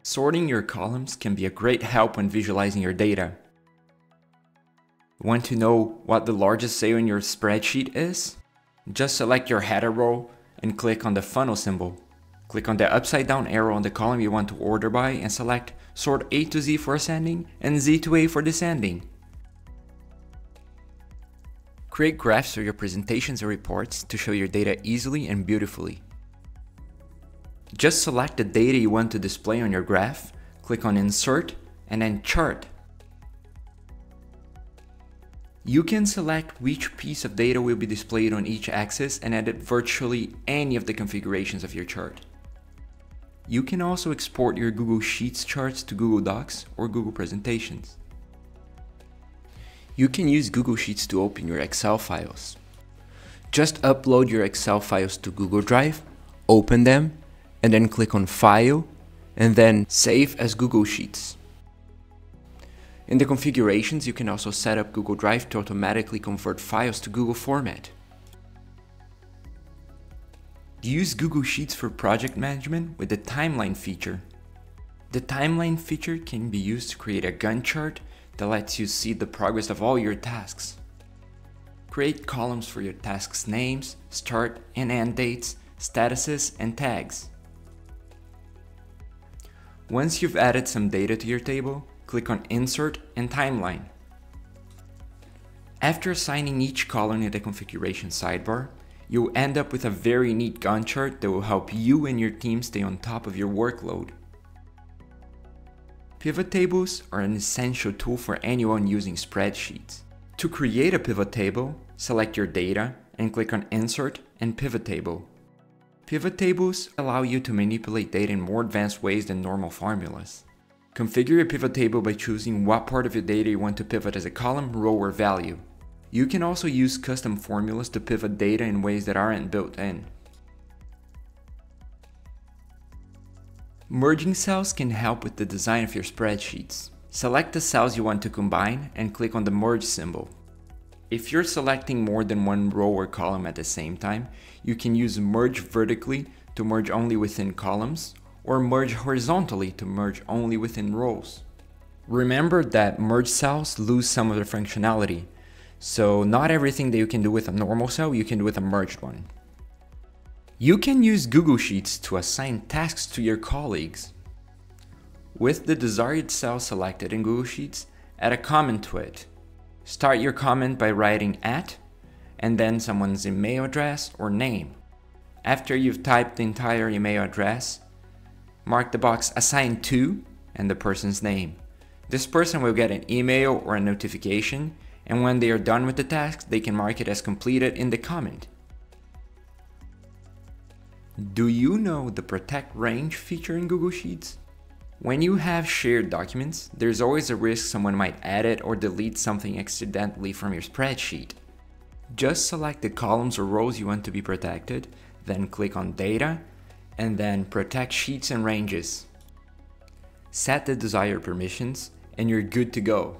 Sorting your columns can be a great help when visualizing your data. Want to know what the largest sale in your spreadsheet is? Just select your header row and click on the funnel symbol. Click on the upside down arrow on the column you want to order by and select Sort A to Z for ascending and Z to A for descending. Create graphs for your presentations or reports to show your data easily and beautifully. Just select the data you want to display on your graph, click on Insert, and then Chart. You can select which piece of data will be displayed on each axis and edit virtually any of the configurations of your chart. You can also export your Google Sheets charts to Google Docs or Google Presentations. You can use Google Sheets to open your Excel files. Just upload your Excel files to Google Drive, open them, and then click on File, and then Save as Google Sheets. In the configurations, you can also set up Google Drive to automatically convert files to Google format. Use Google Sheets for project management with the timeline feature. The timeline feature can be used to create a Gantt chart that lets you see the progress of all your tasks. Create columns for your tasks' names, start and end dates, statuses, and tags. Once you've added some data to your table, click on Insert and Timeline. After assigning each column in the configuration sidebar, you'll end up with a very neat Gantt chart that will help you and your team stay on top of your workload. Pivot tables are an essential tool for anyone using spreadsheets. To create a pivot table, select your data and click on Insert and Pivot Table. Pivot tables allow you to manipulate data in more advanced ways than normal formulas. Configure your pivot table by choosing what part of your data you want to pivot as a column, row, or value. You can also use custom formulas to pivot data in ways that aren't built in. Merging cells can help with the design of your spreadsheets. Select the cells you want to combine and click on the merge symbol. If you're selecting more than one row or column at the same time, you can use merge vertically to merge only within columns, or merge horizontally to merge only within rows. Remember that merge cells lose some of their functionality, so not everything that you can do with a normal cell you can do with a merged one. You can use Google Sheets to assign tasks to your colleagues. With the desired cell selected in Google Sheets, add a comment to it. Start your comment by writing @ and then someone's email address or name. After you've typed the entire email address, mark the box Assigned to and the person's name. This person will get an email or a notification, and when they are done with the task, they can mark it as completed in the comment. Do you know the Protect Range feature in Google Sheets? When you have shared documents, there's always a risk someone might edit or delete something accidentally from your spreadsheet. Just select the columns or rows you want to be protected, then click on Data, and then Protect Sheets and Ranges. Set the desired permissions, and you're good to go.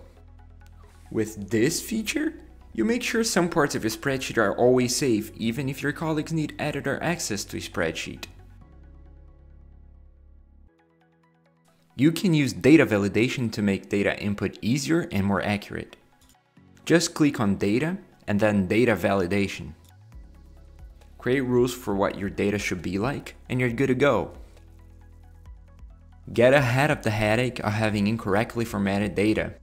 With this feature, you make sure some parts of your spreadsheet are always safe, even if your colleagues need editor access to a spreadsheet. You can use data validation to make data input easier and more accurate. Just click on Data and then Data Validation. Create rules for what your data should be like, and you're good to go. Get ahead of the headache of having incorrectly formatted data.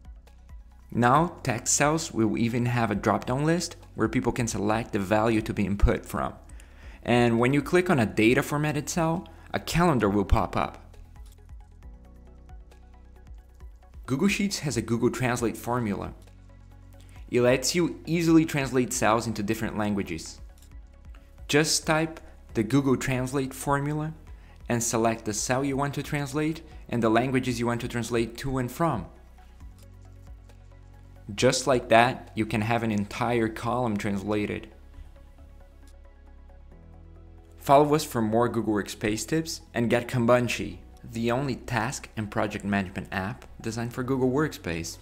Now, text cells will even have a drop-down list where people can select the value to be input from. And when you click on a data formatted cell, a calendar will pop up. Google Sheets has a Google Translate formula. It lets you easily translate cells into different languages. Just type the Google Translate formula and select the cell you want to translate and the languages you want to translate to and from. Just like that, you can have an entire column translated. Follow us for more Google Workspace tips and get Kanbanchi, the only task and project management app designed for Google Workspace.